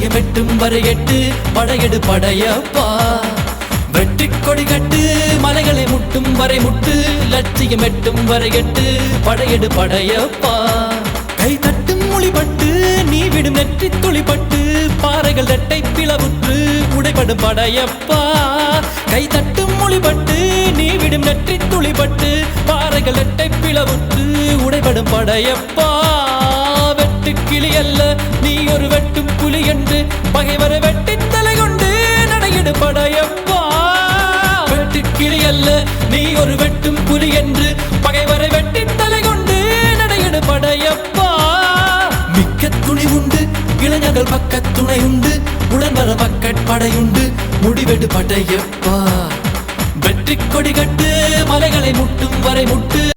லட்சியம் எட்டும் வரை எட்டு படையெடு படையப்பா வெற்றி கொடி கட்டு மலைகளை முட்டும் வரை முட்டு லட்சியம் எட்டும் வரை எட்டு படையெடு படையப்பா கை தட்டும் மொழிபட்டு நீ விடும் நெற்றி துளிப்பட்டு பாறைகள் ரெட்டை பிளவுற்று உடைபடும் படையப்பா கை தட்டும் மொழிபட்டு நீ விடும் நெற்றி துளிப்பட்டு பாறைகள் ரெட்டை பிளவுற்று உடைபடும் படையப்பா வெட்டு கிளி அல்ல நீ ஒரு வெட்டும் புலி என்று பகைவரை வெட்டி தலை கொண்டு நடையிடு படையப்பா வெட்டு கிளி அல்ல நீ ஒரு வெட்டும் புலி என்று பகைவரை வெட்டி தலை கொண்டு நடையிடு படையப்பா மிக்க துணி உண்டு இளைஞர்கள் பக்க துணை உண்டு உடன் வர படையுண்டு முடிவெடு படையப்பா வெற்றி கொடி கட்டு மலைகளை முட்டும் வரை முட்டு